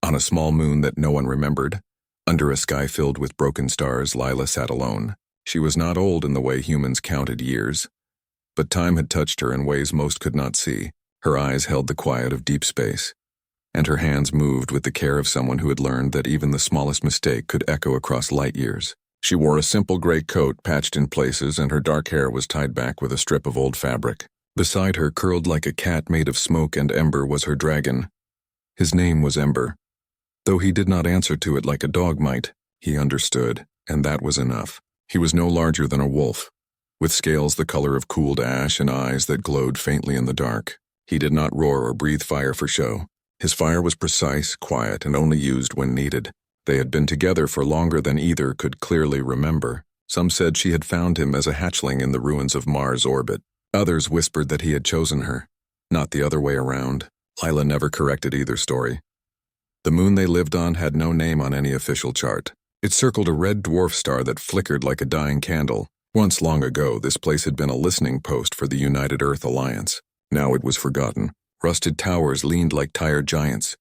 On a small moon that no one remembered, under a sky filled with broken stars, Lila sat alone. She was not old in the way humans counted years, but time had touched her in ways most could not see. Her eyes held the quiet of deep space, and her hands moved with the care of someone who had learned that even the smallest mistake could echo across light years. She wore a simple gray coat patched in places, and her dark hair was tied back with a strip of old fabric. Beside her, curled like a cat made of smoke and ember, was her dragon. His name was Ember. Though he did not answer to it like a dog might, he understood, and that was enough. He was no larger than a wolf, with scales the color of cooled ash and eyes that glowed faintly in the dark. He did not roar or breathe fire for show. His fire was precise, quiet, and only used when needed. They had been together for longer than either could clearly remember. Some said she had found him as a hatchling in the ruins of Mars' orbit. Others whispered that he had chosen her, not the other way around. Lila never corrected either story. The moon they lived on had no name on any official chart. It circled a red dwarf star that flickered like a dying candle. Once long ago, this place had been a listening post for the United Earth Alliance. Now it was forgotten. Rusted towers leaned like tired giants,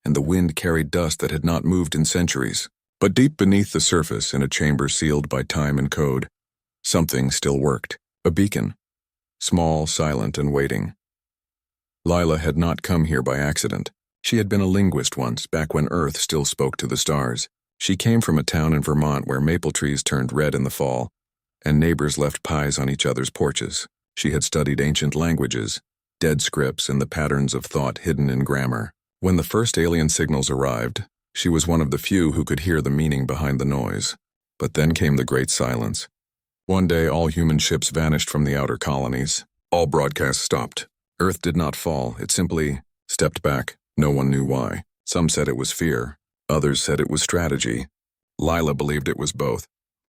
and the wind carried dust that had not moved in centuries. But deep beneath the surface, in a chamber sealed by time and code, something still worked. A beacon. Small, silent, and waiting. Lila had not come here by accident. She had been a linguist once, back when Earth still spoke to the stars. She came from a town in Vermont where maple trees turned red in the fall, and neighbors left pies on each other's porches. She had studied ancient languages, dead scripts, and the patterns of thought hidden in grammar. When the first alien signals arrived, she was one of the few who could hear the meaning behind the noise. But then came the great silence. One day, all human ships vanished from the outer colonies. All broadcasts stopped. Earth did not fall, it simply stepped back. No one knew why. Some said it was fear. Others said it was strategy. Lila believed it was both,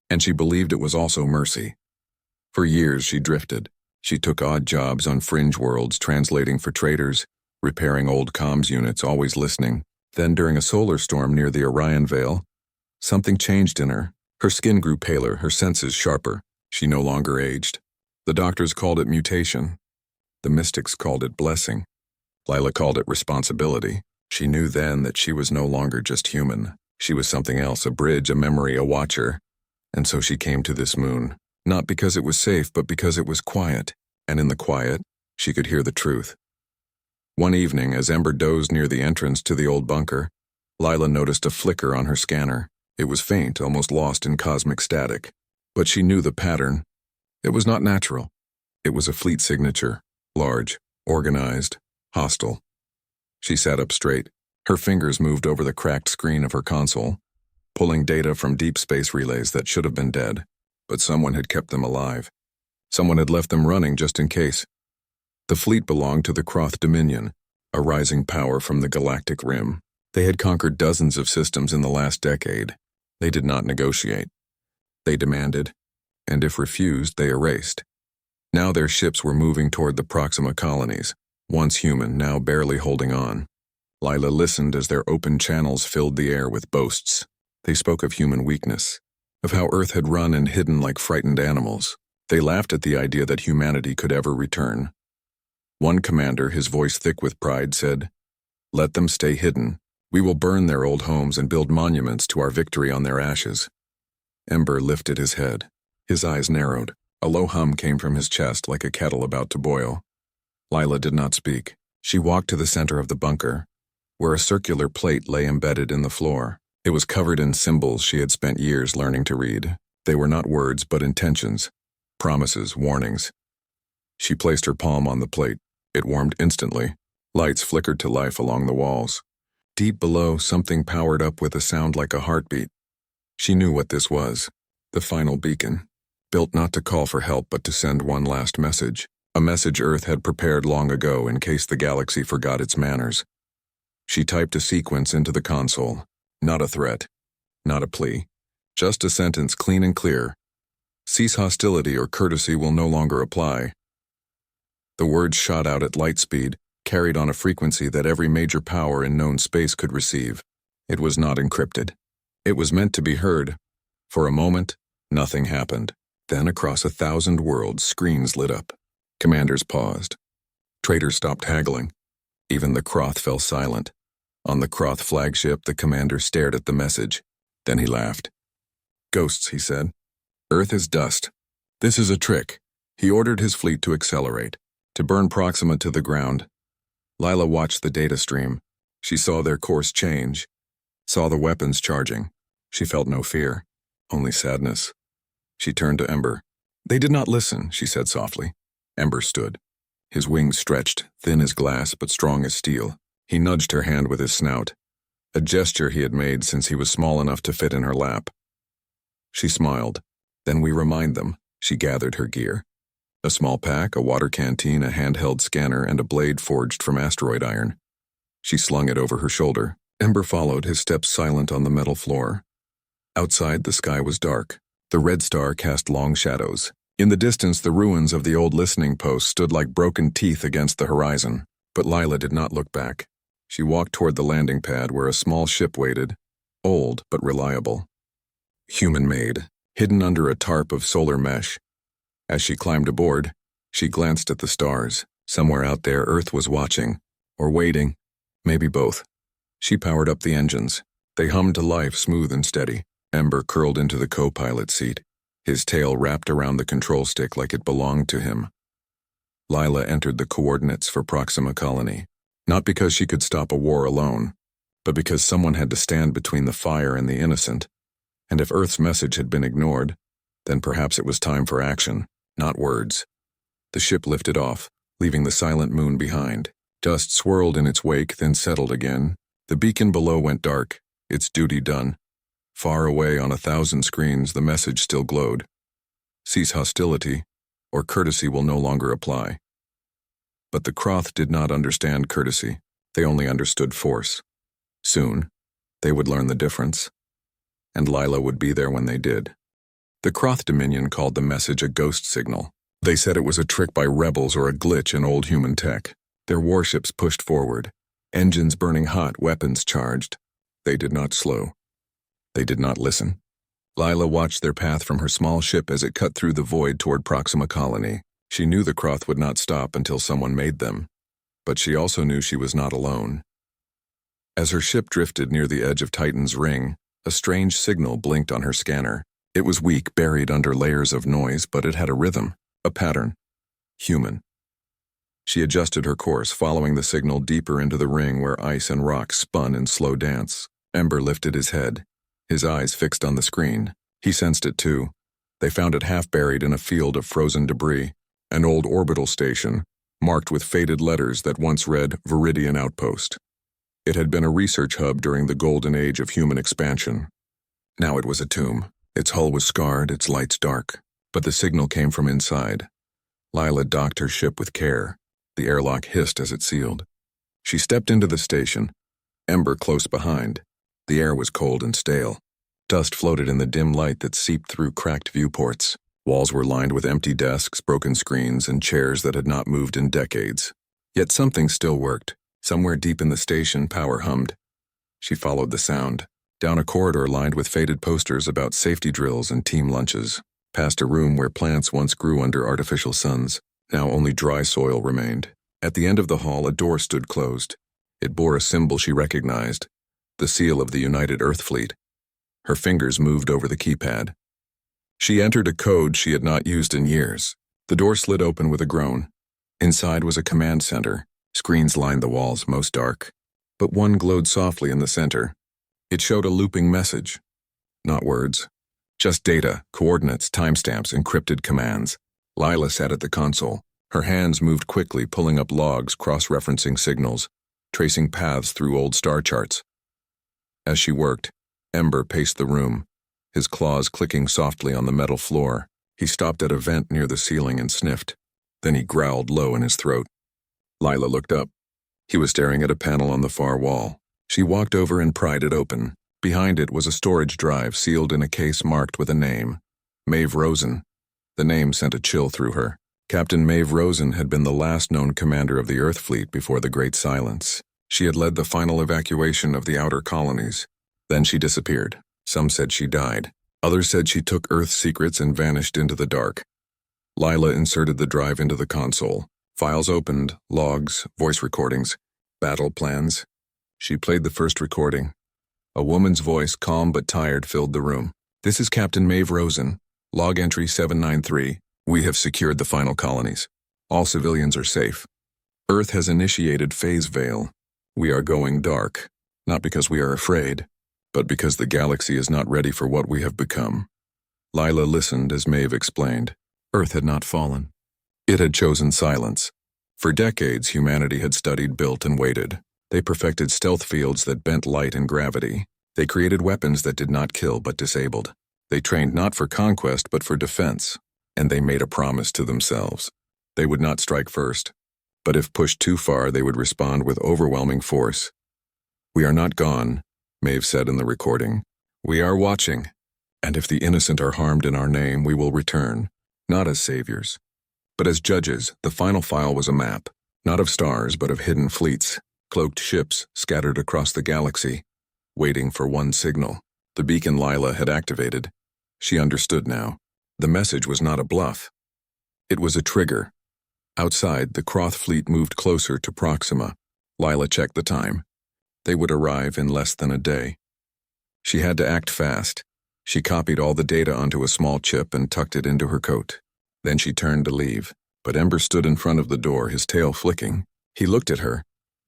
and she believed it was also mercy. For years she drifted. She took odd jobs on fringe worlds, translating for traders, repairing old comms units, always listening. Then during a solar storm near the Orion Veil, something changed in her. Her skin grew paler, her senses sharper. She no longer aged. The doctors called it mutation. The mystics called it blessing. Lila called it responsibility. She knew then that she was no longer just human. She was something else, a bridge, a memory, a watcher. And so she came to this moon, not because it was safe, but because it was quiet. And in the quiet, she could hear the truth. One evening, as Ember dozed near the entrance to the old bunker, Lila noticed a flicker on her scanner. It was faint, almost lost in cosmic static. But she knew the pattern. It was not natural. It was a fleet signature, large, organized, hostile. She sat up straight. Her fingers moved over the cracked screen of her console, pulling data from deep space relays that should have been dead, but someone had kept them alive. Someone had left them running just in case. The fleet belonged to the Croth Dominion, a rising power from the galactic rim. They had conquered dozens of systems in the last decade. They did not negotiate. They demanded, and if refused, they erased. Now their ships were moving toward the Proxima colonies, once human, now barely holding on. Lila listened as their open channels filled the air with boasts. They spoke of human weakness, of how Earth had run and hidden like frightened animals. They laughed at the idea that humanity could ever return. One commander, his voice thick with pride, said, "Let them stay hidden. We will burn their old homes and build monuments to our victory on their ashes." Ember lifted his head. His eyes narrowed. A low hum came from his chest like a kettle about to boil. Lila did not speak. She walked to the center of the bunker, where a circular plate lay embedded in the floor. It was covered in symbols she had spent years learning to read. They were not words, but intentions, promises, warnings. She placed her palm on the plate. It warmed instantly. Lights flickered to life along the walls. Deep below, something powered up with a sound like a heartbeat. She knew what this was. The final beacon. Built not to call for help, but to send one last message. A message Earth had prepared long ago in case the galaxy forgot its manners. She typed a sequence into the console. Not a threat. Not a plea. Just a sentence clean and clear. Cease hostility or courtesy will no longer apply. The words shot out at light speed, carried on a frequency that every major power in known space could receive. It was not encrypted. It was meant to be heard. For a moment, nothing happened. Then across 1,000 worlds, screens lit up. Commanders paused. Traders stopped haggling. Even the Croth fell silent. On the Croth flagship, the commander stared at the message. Then he laughed. "Ghosts," he said. "Earth is dust. This is a trick." He ordered his fleet to accelerate, to burn Proxima to the ground. Lila watched the data stream. She saw their course change, saw the weapons charging. She felt no fear, only sadness. She turned to Ember. "They did not listen," she said softly. Ember stood. His wings stretched, thin as glass but strong as steel. He nudged her hand with his snout, a gesture he had made since he was small enough to fit in her lap. She smiled. "Then we remind them." She gathered her gear. A small pack, a water canteen, a handheld scanner, and a blade forged from asteroid iron. She slung it over her shoulder. Ember followed, his steps silent on the metal floor. Outside, the sky was dark. The red star cast long shadows. In the distance, the ruins of the old listening post stood like broken teeth against the horizon. But Lila did not look back. She walked toward the landing pad where a small ship waited, old but reliable. Human-made, hidden under a tarp of solar mesh. As she climbed aboard, she glanced at the stars. Somewhere out there, Earth was watching, or waiting, maybe both. She powered up the engines. They hummed to life, smooth and steady. Ember curled into the co-pilot seat, his tail wrapped around the control stick like it belonged to him. Lila entered the coordinates for Proxima Colony, not because she could stop a war alone, but because someone had to stand between the fire and the innocent. And if Earth's message had been ignored, then perhaps it was time for action, not words. The ship lifted off, leaving the silent moon behind. Dust swirled in its wake, then settled again. The beacon below went dark, its duty done. Far away on 1,000 screens, the message still glowed. "Cease hostility, or courtesy will no longer apply." But the Croth did not understand courtesy. They only understood force. Soon, they would learn the difference. And Lila would be there when they did. The Croth Dominion called the message a ghost signal. They said it was a trick by rebels or a glitch in old human tech. Their warships pushed forward, engines burning hot, weapons charged. They did not slow. They did not listen. Lila watched their path from her small ship as it cut through the void toward Proxima Colony. She knew the Croth would not stop until someone made them, but she also knew she was not alone. As her ship drifted near the edge of Titan's ring, a strange signal blinked on her scanner. It was weak, buried under layers of noise, but it had a rhythm, a pattern. Human. She adjusted her course, following the signal deeper into the ring where ice and rock spun in slow dance. Ember lifted his head, his eyes fixed on the screen. He sensed it too. They found it half buried in a field of frozen debris, an old orbital station, marked with faded letters that once read Viridian Outpost. It had been a research hub during the golden age of human expansion. Now it was a tomb. Its hull was scarred, its lights dark, but the signal came from inside. Lila docked her ship with care. The airlock hissed as it sealed. She stepped into the station, Ember close behind. The air was cold and stale. Dust floated in the dim light that seeped through cracked viewports. Walls were lined with empty desks, broken screens, and chairs that had not moved in decades. Yet something still worked. Somewhere deep in the station, power hummed. She followed the sound, down a corridor lined with faded posters about safety drills and team lunches, past a room where plants once grew under artificial suns. Now only dry soil remained. At the end of the hall, a door stood closed. It bore a symbol she recognized, the seal of the United Earth Fleet. Her fingers moved over the keypad. She entered a code she had not used in years. The door slid open with a groan. Inside was a command center. Screens lined the walls, most dark. But one glowed softly in the center. It showed a looping message. Not words. Just data, coordinates, timestamps, encrypted commands. Lila sat at the console. Her hands moved quickly, pulling up logs, cross-referencing signals, tracing paths through old star charts. As she worked, Ember paced the room, his claws clicking softly on the metal floor. He stopped at a vent near the ceiling and sniffed. Then he growled low in his throat. Lila looked up. He was staring at a panel on the far wall. She walked over and pried it open. Behind it was a storage drive sealed in a case marked with a name. Maeve Rosen. The name sent a chill through her. Captain Maeve Rosen had been the last known commander of the Earth Fleet before the Great Silence. She had led the final evacuation of the outer colonies. Then she disappeared. Some said she died. Others said she took Earth's secrets and vanished into the dark. Lila inserted the drive into the console. Files opened, logs, voice recordings, battle plans. She played the first recording. A woman's voice, calm but tired, filled the room. "This is Captain Maeve Rosen. Log entry 793. We have secured the final colonies. All civilians are safe. Earth has initiated phase veil. We are going dark, not because we are afraid, but because the galaxy is not ready for what we have become." Lila listened as Maeve explained. Earth had not fallen. It had chosen silence. For decades, humanity had studied, built, and waited. They perfected stealth fields that bent light and gravity. They created weapons that did not kill but disabled. They trained not for conquest but for defense. And they made a promise to themselves. They would not strike first, but if pushed too far, they would respond with overwhelming force. "We are not gone," Maeve said in the recording. "We are watching. And if the innocent are harmed in our name, we will return, not as saviors, but as judges." The final file was a map, not of stars but of hidden fleets, cloaked ships scattered across the galaxy, waiting for one signal. The beacon Lila had activated. She understood now. The message was not a bluff. It was a trigger. Outside, the Croth fleet moved closer to Proxima. Lila checked the time. They would arrive in less than a day. She had to act fast. She copied all the data onto a small chip and tucked it into her coat. Then she turned to leave, but Ember stood in front of the door, his tail flicking. He looked at her,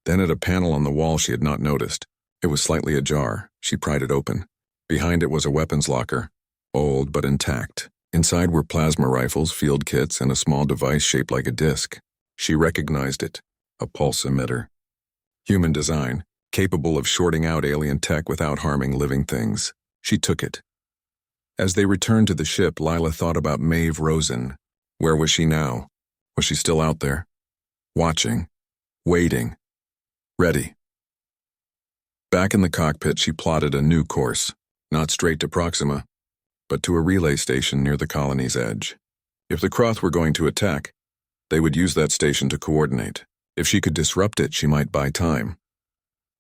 then at a panel on the wall she had not noticed. It was slightly ajar. She pried it open. Behind it was a weapons locker, old but intact. Inside were plasma rifles, field kits, and a small device shaped like a disc. She recognized it, a pulse emitter. Human design, capable of shorting out alien tech without harming living things. She took it. As they returned to the ship, Lila thought about Maeve Rosen. Where was she now? Was she still out there? Watching. Waiting. Ready. Back in the cockpit, she plotted a new course. Not straight to Proxima, but to a relay station near the colony's edge. If the Croth were going to attack, they would use that station to coordinate. If she could disrupt it, she might buy time.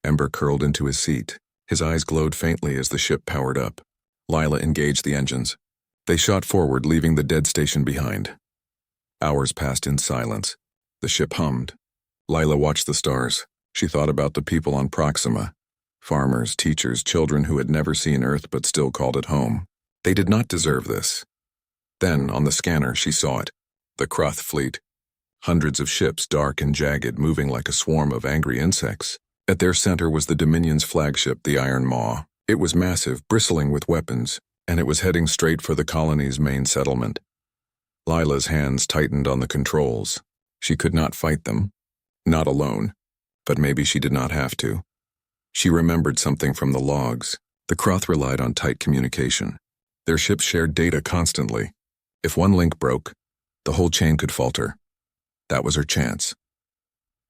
Ember curled into his seat. His eyes glowed faintly as the ship powered up. Lila engaged the engines. They shot forward, leaving the dead station behind. Hours passed in silence. The ship hummed. Lila watched the stars. She thought about the people on Proxima. Farmers, teachers, children who had never seen Earth but still called it home. They did not deserve this. Then, on the scanner, she saw it. The Croth fleet. Hundreds of ships, dark and jagged, moving like a swarm of angry insects. At their center was the Dominion's flagship, the Iron Maw. It was massive, bristling with weapons, and it was heading straight for the colony's main settlement. Lila's hands tightened on the controls. She could not fight them. Not alone. But maybe she did not have to. She remembered something from the logs. The Croth relied on tight communication. Their ships shared data constantly. If one link broke, the whole chain could falter. That was her chance.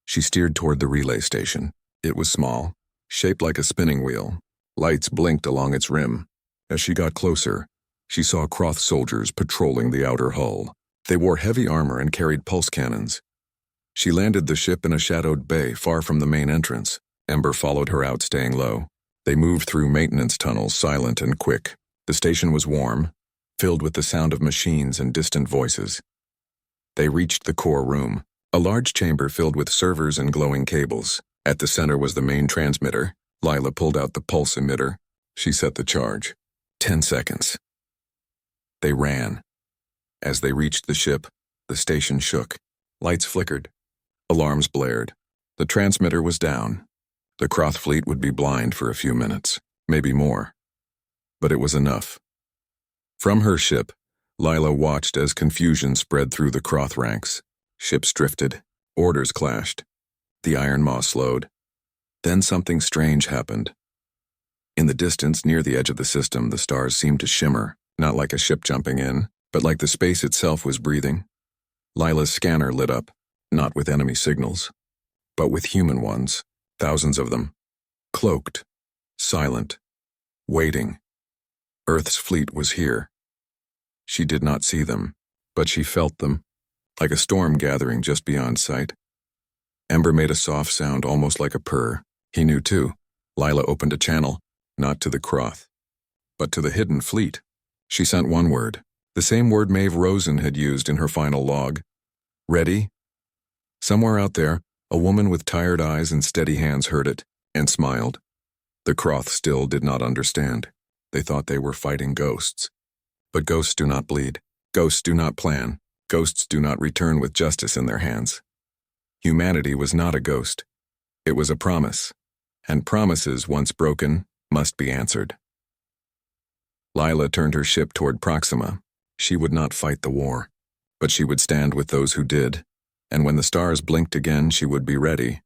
She steered toward the relay station. It was small, shaped like a spinning wheel. Lights blinked along its rim. As she got closer, she saw Croth soldiers patrolling the outer hull. They wore heavy armor and carried pulse cannons. She landed the ship in a shadowed bay far from the main entrance. Ember followed her out, staying low. They moved through maintenance tunnels, silent and quick. The station was warm, filled with the sound of machines and distant voices. They reached the core room, a large chamber filled with servers and glowing cables. At the center was the main transmitter. Lila pulled out the pulse emitter. She set the charge. 10 seconds. They ran. As they reached the ship, the station shook. Lights flickered. Alarms blared. The transmitter was down. The Croth fleet would be blind for a few minutes, maybe more. But it was enough. From her ship, Lila watched as confusion spread through the Croth ranks. Ships drifted. Orders clashed. The Iron Maw slowed. Then something strange happened. In the distance, near the edge of the system, the stars seemed to shimmer, not like a ship jumping in, but like the space itself was breathing. Lila's scanner lit up, not with enemy signals, but with human ones, thousands of them, cloaked, silent, waiting. Earth's fleet was here. She did not see them, but she felt them, like a storm gathering just beyond sight. Ember made a soft sound, almost like a purr. He knew too. Lila opened a channel, not to the Croth, but to the hidden fleet. She sent one word, the same word Maeve Rosen had used in her final log. Ready? Somewhere out there, a woman with tired eyes and steady hands heard it. and smiled. The Croth still did not understand. They thought they were fighting ghosts. But ghosts do not bleed. Ghosts do not plan. Ghosts do not return with justice in their hands. Humanity was not a ghost. It was a promise. And promises, once broken, must be answered. Lila turned her ship toward Proxima. She would not fight the war, but she would stand with those who did, and when the stars blinked again, she would be ready.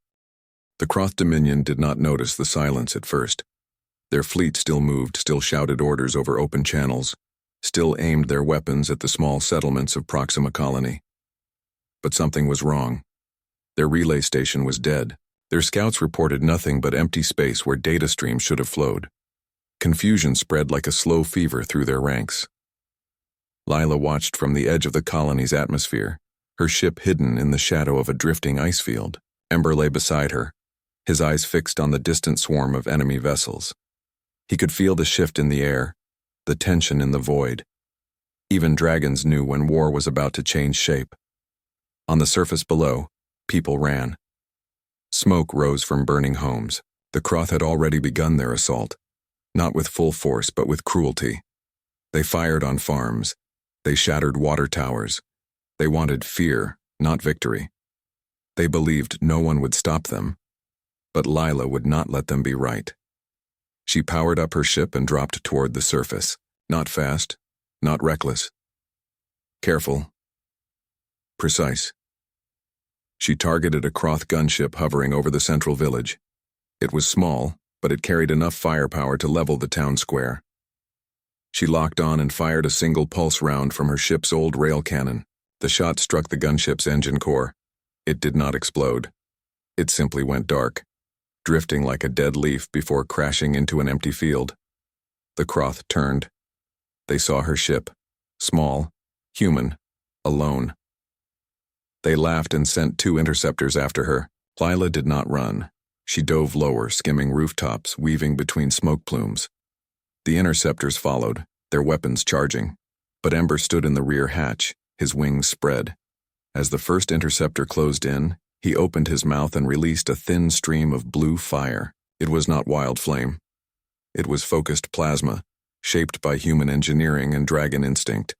The Croth Dominion did not notice the silence at first. Their fleet still moved, still shouted orders over open channels, still aimed their weapons at the small settlements of Proxima Colony. But something was wrong. Their relay station was dead. Their scouts reported nothing but empty space where data streams should have flowed. Confusion spread like a slow fever through their ranks. Lila watched from the edge of the colony's atmosphere, her ship hidden in the shadow of a drifting ice field. Ember lay beside her, his eyes fixed on the distant swarm of enemy vessels. He could feel the shift in the air, the tension in the void. Even dragons knew when war was about to change shape. On the surface below, people ran. Smoke rose from burning homes. The Croth had already begun their assault, not with full force but with cruelty. They fired on farms. They shattered water towers. They wanted fear, not victory. They believed no one would stop them, but Lila would not let them be right. She powered up her ship and dropped toward the surface, not fast, not reckless. Careful. Precise. She targeted a Croth gunship hovering over the central village. It was small, but it carried enough firepower to level the town square. She locked on and fired a single pulse round from her ship's old rail cannon. The shot struck the gunship's engine core. It did not explode. It simply went dark, drifting like a dead leaf before crashing into an empty field. The Croth turned. They saw her ship, small, human, alone. They laughed and sent 2 interceptors after her. Lila did not run. She dove lower, skimming rooftops, weaving between smoke plumes. The interceptors followed, their weapons charging. But Ember stood in the rear hatch, his wings spread. As the first interceptor closed in, he opened his mouth and released a thin stream of blue fire. It was not wild flame. It was focused plasma, shaped by human engineering and dragon instinct.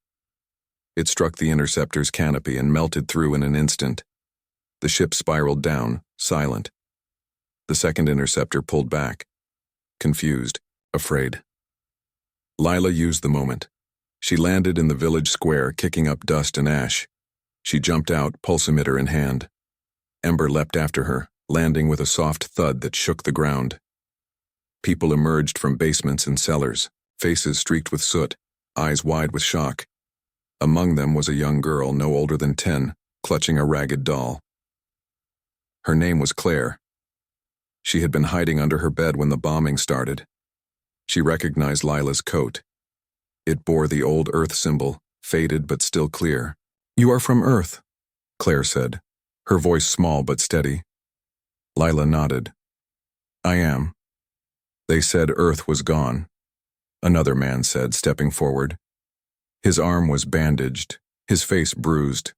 It struck the interceptor's canopy and melted through in an instant. The ship spiraled down, silent. The second interceptor pulled back, confused, afraid. Lila used the moment. She landed in the village square, kicking up dust and ash. She jumped out, pulse emitter in hand. Ember leapt after her, landing with a soft thud that shook the ground. People emerged from basements and cellars, faces streaked with soot, eyes wide with shock. Among them was a young girl no older than 10, clutching a ragged doll. Her name was Claire. She had been hiding under her bed when the bombing started. She recognized Lila's coat. It bore the old Earth symbol, faded but still clear. "You are from Earth," Claire said, her voice small but steady. Lila nodded. "I am." They said Earth was gone. Another man said, stepping forward. His arm was bandaged, his face bruised.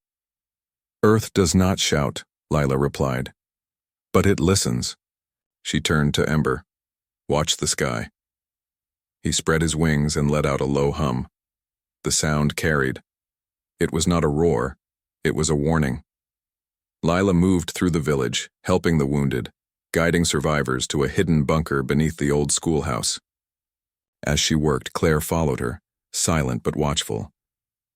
"Earth does not shout," Lila replied. "But it listens." She turned to Ember. "Watch the sky." He spread his wings and let out a low hum. The sound carried. It was not a roar, it was a warning. Lila moved through the village, helping the wounded, guiding survivors to a hidden bunker beneath the old schoolhouse. As she worked, Claire followed her, silent but watchful.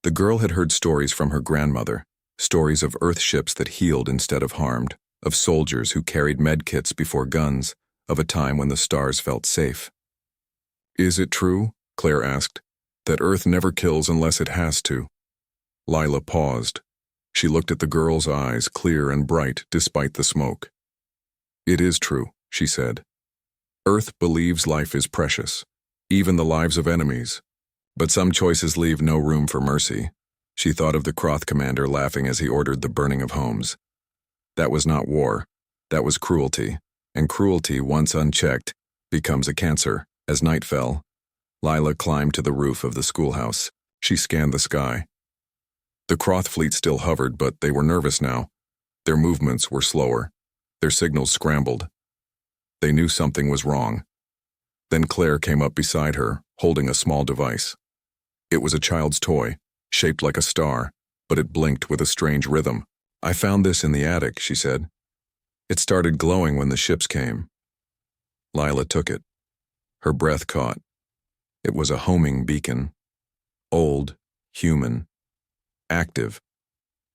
The girl had heard stories from her grandmother, stories of Earth ships that healed instead of harmed, of soldiers who carried medkits before guns, of a time when the stars felt safe. "Is it true," Claire asked, "that Earth never kills unless it has to?" Lila paused. She looked at the girl's eyes, clear and bright despite the smoke. "It is true," she said. "Earth believes life is precious, even the lives of enemies. But some choices leave no room for mercy." She thought of the Croth commander laughing as he ordered the burning of homes. That was not war, that was cruelty, and cruelty, once unchecked, becomes a cancer. As night fell, Lila climbed to the roof of the schoolhouse. She scanned the sky. The Croth fleet still hovered, but they were nervous now. Their movements were slower. Their signals scrambled. They knew something was wrong. Then Claire came up beside her, holding a small device. It was a child's toy, shaped like a star, but it blinked with a strange rhythm. "I found this in the attic," she said. "It started glowing when the ships came." Lila took it. Her breath caught. It was a homing beacon. Old, human, active.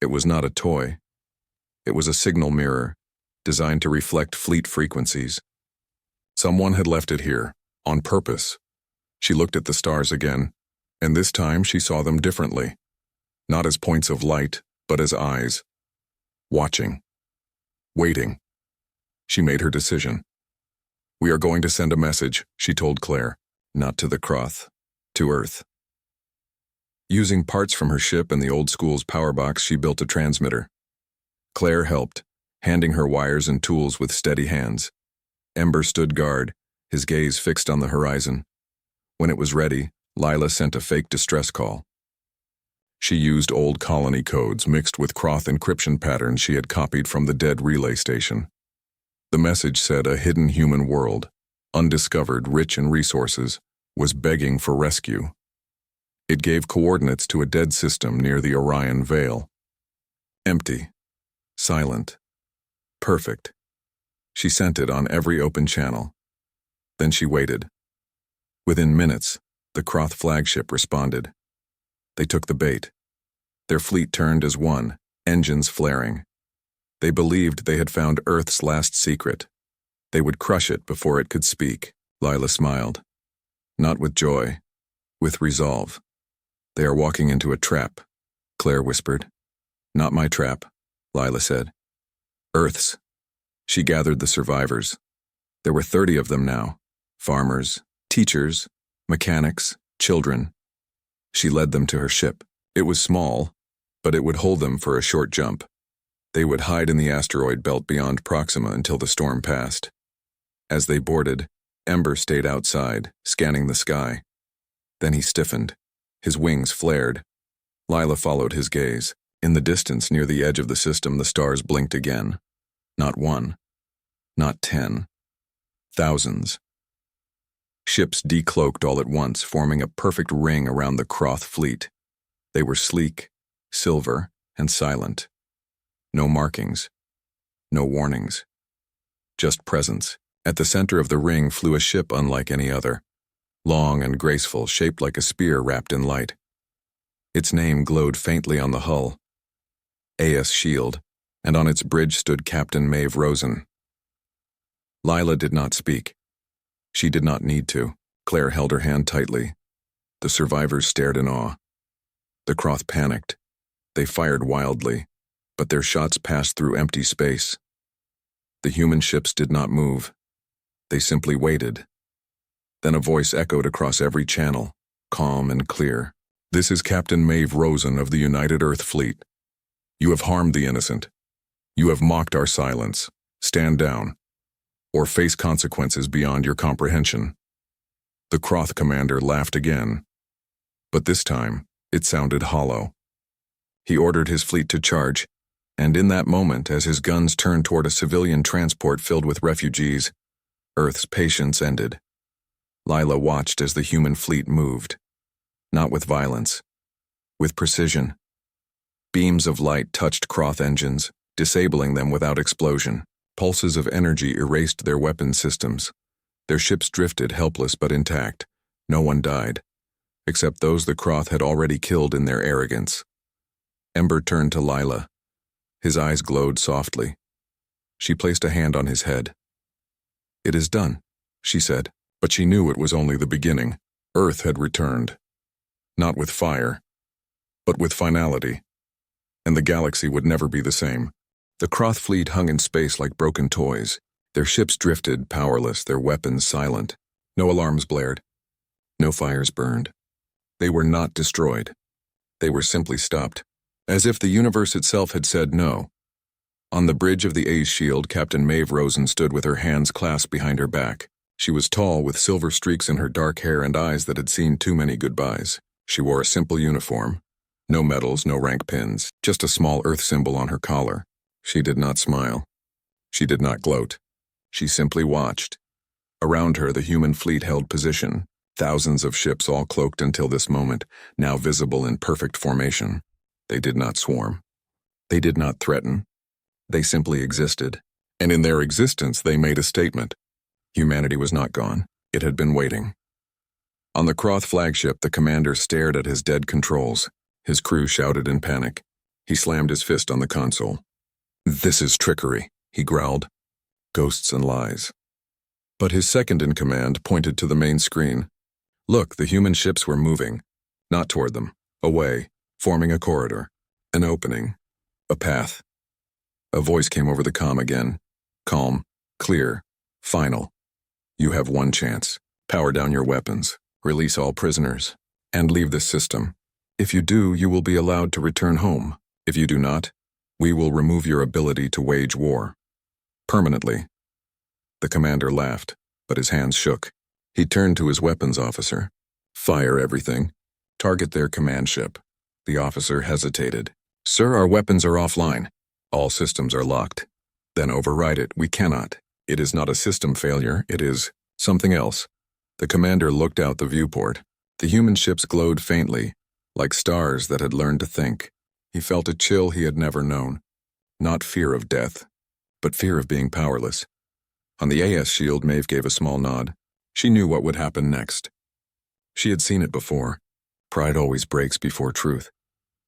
It was not a toy. It was a signal mirror, designed to reflect fleet frequencies. Someone had left it here, on purpose. She looked at the stars again, and this time she saw them differently. Not as points of light, but as eyes. Watching. Waiting. She made her decision. "We are going to send a message," she told Claire. "Not to the Croth. To Earth." Using parts from her ship and the old school's power box, she built a transmitter. Claire helped, handing her wires and tools with steady hands. Ember stood guard, his gaze fixed on the horizon. When it was ready, Lila sent a fake distress call. She used old colony codes mixed with Croth encryption patterns she had copied from the dead relay station. The message said a hidden human world, undiscovered, rich in resources, was begging for rescue. It gave coordinates to a dead system near the Orion Veil. Empty. Silent. Perfect. She sent it on every open channel. Then she waited. Within minutes, the Croth flagship responded. They took the bait. Their fleet turned as one, engines flaring. They believed they had found Earth's last secret. They would crush it before it could speak. Lila smiled. Not with joy, with resolve. "They are walking into a trap," Claire whispered. "Not my trap," Lila said. "Earth's." She gathered the survivors. There were 30 of them now. Farmers, teachers, mechanics, children. She led them to her ship. It was small, but it would hold them for a short jump. They would hide in the asteroid belt beyond Proxima until the storm passed. As they boarded, Ember stayed outside, scanning the sky. Then he stiffened. His wings flared. Lila followed his gaze. In the distance near the edge of the system, the stars blinked again. Not one. Not 10. Thousands. Ships decloaked all at once, forming a perfect ring around the Croth fleet. They were sleek, silver, and silent. No markings. No warnings. Just presence. At the center of the ring flew a ship unlike any other. Long and graceful, shaped like a spear wrapped in light. Its name glowed faintly on the hull. A.S. Shield, and on its bridge stood Captain Maeve Rosen. Lila did not speak. She did not need to. Claire held her hand tightly. The survivors stared in awe. The Croth panicked. They fired wildly, but their shots passed through empty space. The human ships did not move. They simply waited. Then a voice echoed across every channel, calm and clear. "This is Captain Maeve Rosen of the United Earth Fleet. You have harmed the innocent. You have mocked our silence. Stand down, or face consequences beyond your comprehension." The Croth commander laughed again, but this time it sounded hollow. He ordered his fleet to charge, and in that moment, as his guns turned toward a civilian transport filled with refugees, Earth's patience ended. Lila watched as the human fleet moved, not with violence, with precision. Beams of light touched Croth engines, disabling them without explosion. Pulses of energy erased their weapon systems. Their ships drifted, helpless but intact. No one died, except those the Croth had already killed in their arrogance. Ember turned to Lila. His eyes glowed softly. She placed a hand on his head. "It is done," she said, but she knew it was only the beginning. Earth had returned. Not with fire, but with finality. And the galaxy would never be the same. The Croth fleet hung in space like broken toys. Their ships drifted, powerless, their weapons silent. No alarms blared. No fires burned. They were not destroyed. They were simply stopped, as if the universe itself had said no. On the bridge of the A's shield, Captain Maeve Rosen stood with her hands clasped behind her back. She was tall, with silver streaks in her dark hair and eyes that had seen too many goodbyes. She wore a simple uniform. No medals, no rank pins, just a small Earth symbol on her collar. She did not smile. She did not gloat. She simply watched. Around her, the human fleet held position, thousands of ships all cloaked until this moment, now visible in perfect formation. They did not swarm. They did not threaten. They simply existed. And in their existence, they made a statement. Humanity was not gone. It had been waiting. On the Kroth flagship, the commander stared at his dead controls. His crew shouted in panic. He slammed his fist on the console. "This is trickery," he growled. "Ghosts and lies." But his second-in-command pointed to the main screen. Look, the human ships were moving. Not toward them. Away, forming a corridor. An opening. A path. A voice came over the comm again. Calm, clear, final. "You have one chance. Power down your weapons. Release all prisoners. And leave this system. If you do, you will be allowed to return home. If you do not, we will remove your ability to wage war. Permanently." The commander laughed, but his hands shook. He turned to his weapons officer. "Fire everything. Target their command ship." The officer hesitated. "Sir, our weapons are offline. All systems are locked." "Then override it. We cannot. It is not a system failure. It is something else." The commander looked out the viewport. The human ships glowed faintly, like stars that had learned to think. He felt a chill he had never known. Not fear of death, but fear of being powerless. On the AS shield, Maeve gave a small nod. She knew what would happen next. She had seen it before. Pride always breaks before truth.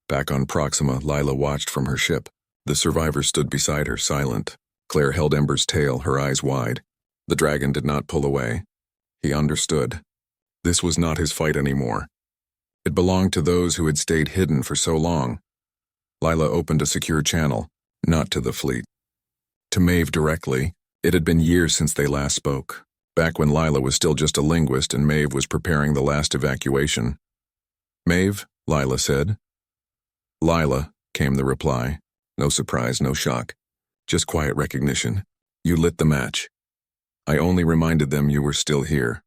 Back on Proxima, Lila watched from her ship. The survivor stood beside her, silent. Claire held Ember's tail, her eyes wide. The dragon did not pull away. He understood. This was not his fight anymore. It belonged to those who had stayed hidden for so long. Lila opened a secure channel, not to the fleet. To Maeve directly. It had been years since they last spoke, back when Lila was still just a linguist and Maeve was preparing the last evacuation. "Maeve," Lila said. "Lila," came the reply. No surprise, no shock. Just quiet recognition. "You lit the match. I only reminded them you were still here."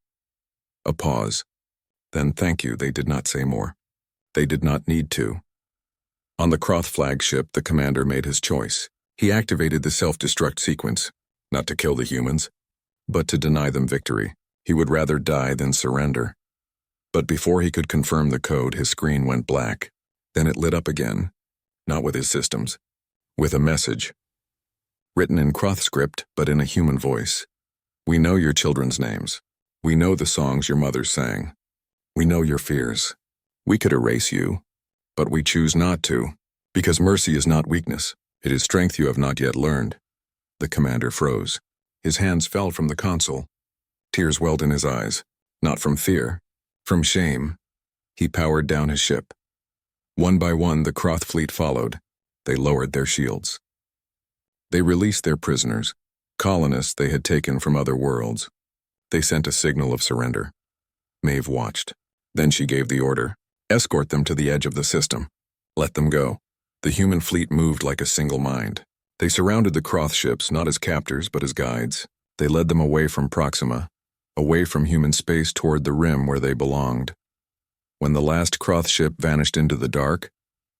A pause. Then "thank you," they did not say more. They did not need to. On the Kroth flagship, the commander made his choice. He activated the self-destruct sequence. Not to kill the humans, but to deny them victory. He would rather die than surrender. But before he could confirm the code, his screen went black. Then it lit up again, not with his systems, with a message. Written in Kroth script, but in a human voice. "We know your children's names. We know the songs your mothers sang. We know your fears. We could erase you, but we choose not to, because mercy is not weakness. It is strength you have not yet learned." The commander froze. His hands fell from the console. Tears welled in his eyes, not from fear, from shame. He powered down his ship. One by one, the Kroth fleet followed. They lowered their shields. They released their prisoners, colonists they had taken from other worlds. They sent a signal of surrender. Maeve watched. Then she gave the order. "Escort them to the edge of the system. Let them go." The human fleet moved like a single mind. They surrounded the Kroth ships not as captors but as guides. They led them away from Proxima, away from human space toward the rim where they belonged. When the last Kroth ship vanished into the dark,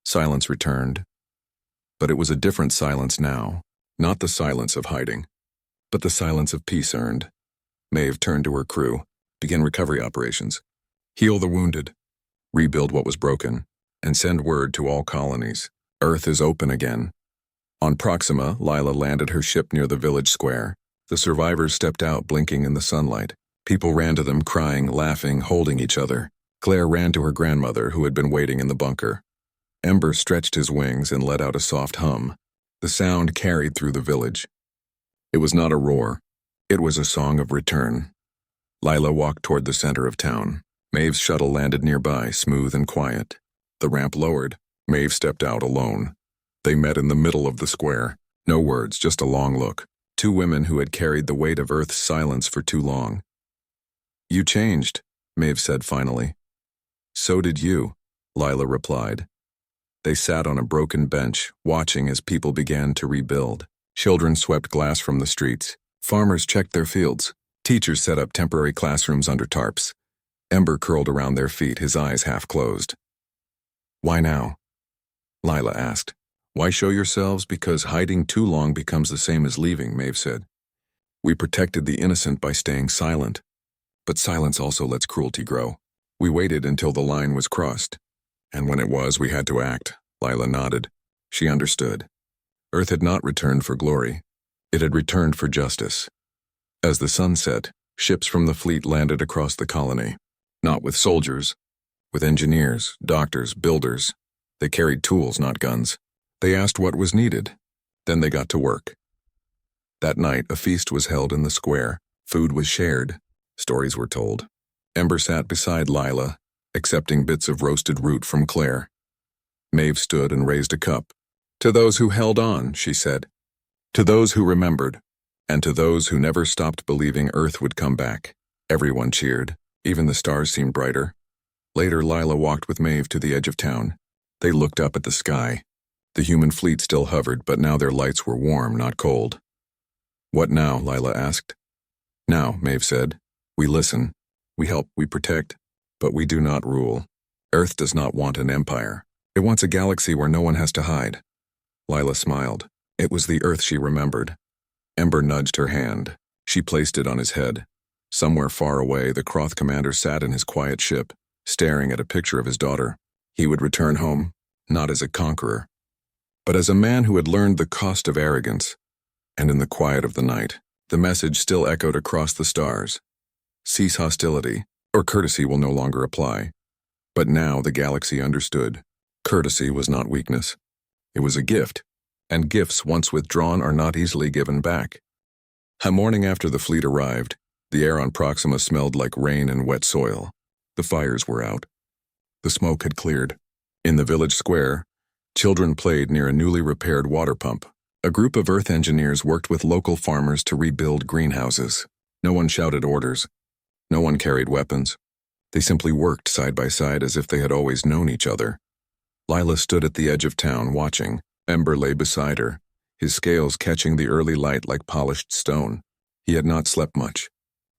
silence returned. But it was a different silence now, not the silence of hiding, but the silence of peace earned. Maeve turned to her crew. "Begin recovery operations. Heal the wounded, rebuild what was broken, and send word to all colonies. Earth is open again." On Proxima, Lila landed her ship near the village square. The survivors stepped out, blinking in the sunlight. People ran to them, crying, laughing, holding each other. Claire ran to her grandmother, who had been waiting in the bunker. Ember stretched his wings and let out a soft hum. The sound carried through the village. It was not a roar. It was a song of return. Lila walked toward the center of town. Maeve's shuttle landed nearby, smooth and quiet. The ramp lowered. Maeve stepped out alone. They met in the middle of the square. No words, just a long look. Two women who had carried the weight of Earth's silence for too long. "You changed," Maeve said finally. "So did you," Lila replied. They sat on a broken bench, watching as people began to rebuild. Children swept glass from the streets. Farmers checked their fields. Teachers set up temporary classrooms under tarps. Ember curled around their feet, his eyes half closed. "Why now?" Lila asked. "Why show yourselves? Because hiding too long becomes the same as leaving," Maeve said. We protected the innocent by staying silent. But silence also lets cruelty grow. We waited until the line was crossed. And when it was, we had to act. Lila nodded. She understood. Earth had not returned for glory. It had returned for justice. As the sun set, ships from the fleet landed across the colony. Not with soldiers, with engineers, doctors, builders. They carried tools, not guns. They asked what was needed. Then they got to work. That night, a feast was held in the square. Food was shared. Stories were told. Ember sat beside Lila, accepting bits of roasted root from Claire. Maeve stood and raised a cup. To those who held on, she said. To those who remembered. And to those who never stopped believing Earth would come back. Everyone cheered. Even the stars seemed brighter. Later, Lila walked with Maeve to the edge of town. They looked up at the sky. The human fleet still hovered, but now their lights were warm, not cold. What now? Lila asked. Now, Maeve said. We listen. We help, we protect, but we do not rule. Earth does not want an empire. It wants a galaxy where no one has to hide. Lila smiled. It was the Earth she remembered. Ember nudged her hand. She placed it on his head. Somewhere far away, the Croth commander sat in his quiet ship, staring at a picture of his daughter. He would return home, not as a conqueror, but as a man who had learned the cost of arrogance. And in the quiet of the night, the message still echoed across the stars. Cease hostility, or courtesy will no longer apply. But now the galaxy understood. Courtesy was not weakness. It was a gift, and gifts once withdrawn are not easily given back. A morning after the fleet arrived, the air on Proxima smelled like rain and wet soil. The fires were out. The smoke had cleared. In the village square, children played near a newly repaired water pump. A group of Earth engineers worked with local farmers to rebuild greenhouses. No one shouted orders. No one carried weapons. They simply worked side by side as if they had always known each other. Lila stood at the edge of town watching. Ember lay beside her, his scales catching the early light like polished stone. He had not slept much.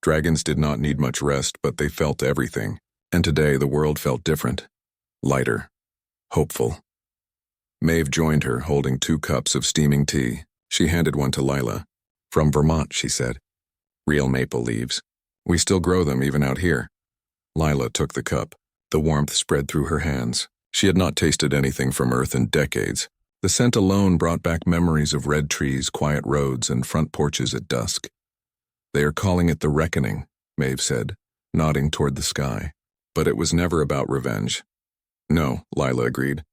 Dragons did not need much rest, but they felt everything. And today the world felt different. Lighter. Hopeful. Maeve joined her, holding 2 cups of steaming tea. She handed one to Lila. From Vermont, she said. Real maple leaves. We still grow them even out here. Lila took the cup. The warmth spread through her hands. She had not tasted anything from Earth in decades. The scent alone brought back memories of red trees, quiet roads, and front porches at dusk. They are calling it the reckoning, Maeve said, nodding toward the sky. But it was never about revenge. No, Lila agreed.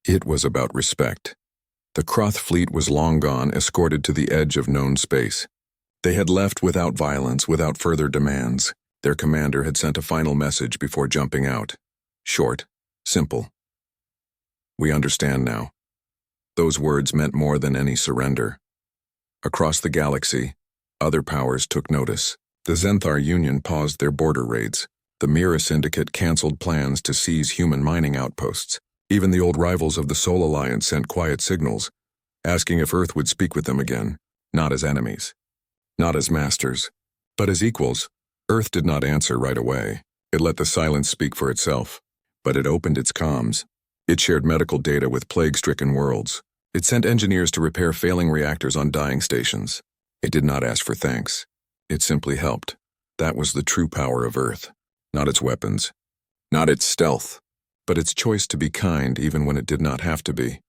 It was about respect. The Croth fleet was long gone, escorted to the edge of known space. They had left without violence, without further demands. Their commander had sent a final message before jumping out. Short, simple. We understand now. Those words meant more than any surrender. Across the galaxy, other powers took notice. The Zenthar Union paused their border raids. The Mira Syndicate canceled plans to seize human mining outposts. Even the old rivals of the Sol Alliance sent quiet signals, asking if Earth would speak with them again, not as enemies, not as masters, but as equals. Earth did not answer right away. It let the silence speak for itself, but it opened its comms. It shared medical data with plague-stricken worlds. It sent engineers to repair failing reactors on dying stations. It did not ask for thanks. It simply helped. That was the true power of Earth. Not its weapons, not its stealth, but its choice to be kind even when it did not have to be.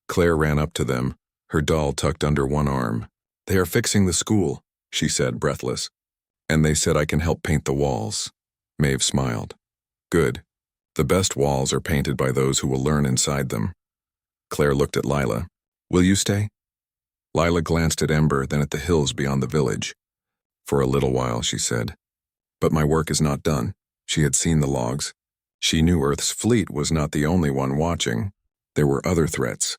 Claire ran up to them, her doll tucked under one arm. They are fixing the school, she said, breathless. And they said I can help paint the walls. Maeve smiled. Good. The best walls are painted by those who will learn inside them. Claire looked at Lila. Will you stay? Lila glanced at Ember, then at the hills beyond the village. For a little while, she said. But my work is not done. She had seen the logs. She knew Earth's fleet was not the only one watching. There were other threats.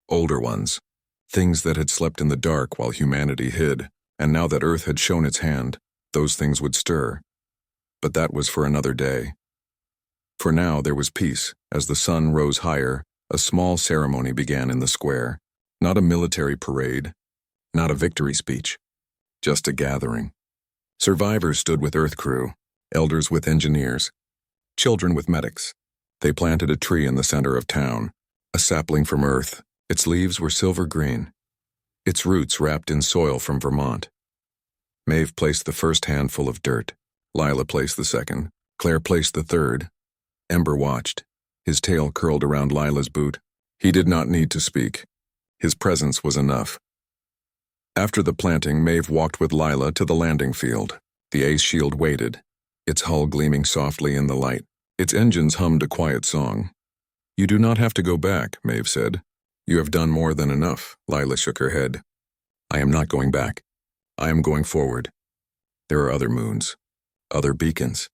Older ones. Things that had slept in the dark while humanity hid. And now that Earth had shown its hand, those things would stir. But that was for another day. For now there was peace. As the sun rose higher, a small ceremony began in the square. Not a military parade. Not a victory speech. Just a gathering. Survivors stood with Earth crew, elders with engineers, children with medics. They planted a tree in the center of town, a sapling from Earth. Its leaves were silver green, its roots wrapped in soil from Vermont. Maeve placed the first handful of dirt. Lila placed the second. Claire placed the third. Ember watched. His tail curled around Lila's boot. He did not need to speak. His presence was enough. After the planting, Maeve walked with Lila to the landing field. The ace shield waited, its hull gleaming softly in the light. Its engines hummed a quiet song. "You do not have to go back," Maeve said. "You have done more than enough." Lila shook her head. "I am not going back. I am going forward. There are other moons, other beacons,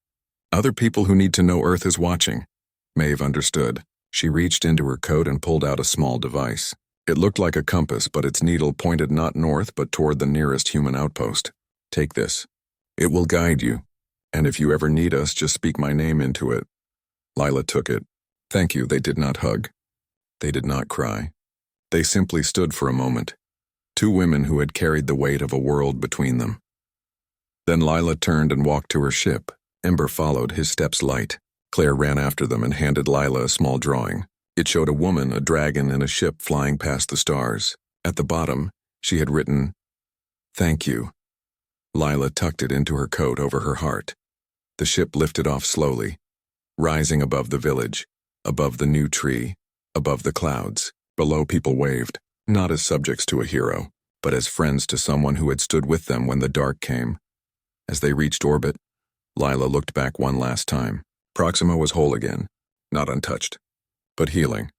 other people who need to know Earth is watching." Maeve understood. She reached into her coat and pulled out a small device. It looked like a compass, but its needle pointed not north but toward the nearest human outpost. "Take this. It will guide you, and if you ever need us, just speak my name into it." Lila took it. "Thank you." They did not hug. They did not cry. They simply stood for a moment. Two women who had carried the weight of a world between them. Then Lila turned and walked to her ship. Ember followed, his steps light. Claire ran after them and handed Lila a small drawing. It showed a woman, a dragon, and a ship flying past the stars. At the bottom, she had written, "Thank you." Lila tucked it into her coat over her heart. The ship lifted off slowly, rising above the village, above the new tree, above the clouds. Below, people waved, not as subjects to a hero, but as friends to someone who had stood with them when the dark came. As they reached orbit, Lila looked back one last time. Proxima was whole again, not untouched, but healing.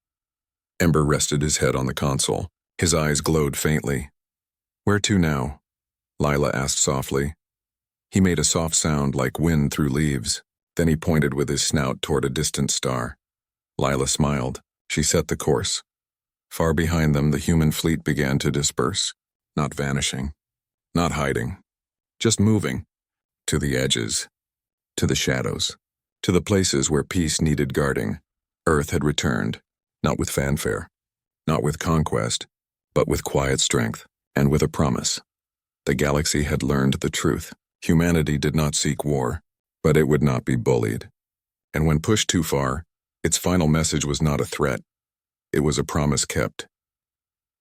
Ember rested his head on the console. His eyes glowed faintly. "Where to now?" Lila asked softly. He made a soft sound like wind through leaves. Then he pointed with his snout toward a distant star. Lila smiled. She set the course. Far behind them, the human fleet began to disperse, not vanishing, not hiding, just moving, to the edges, to the shadows, to the places where peace needed guarding. Earth had returned, not with fanfare, not with conquest, but with quiet strength, and with a promise. The galaxy had learned the truth. Humanity did not seek war, but it would not be bullied. And when pushed too far, its final message was not a threat. It was a promise kept.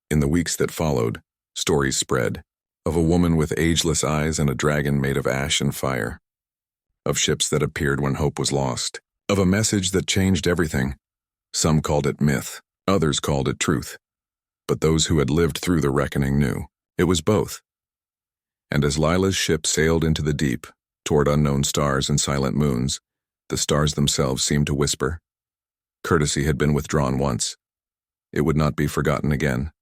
In the weeks that followed, stories spread, of a woman with ageless eyes and a dragon made of ash and fire, of ships that appeared when hope was lost, of a message that changed everything. Some called it myth, others called it truth. But those who had lived through the reckoning knew it was both. And as Lila's ship sailed into the deep, toward unknown stars and silent moons, the stars themselves seemed to whisper. Courtesy had been withdrawn once. It would not be forgotten again.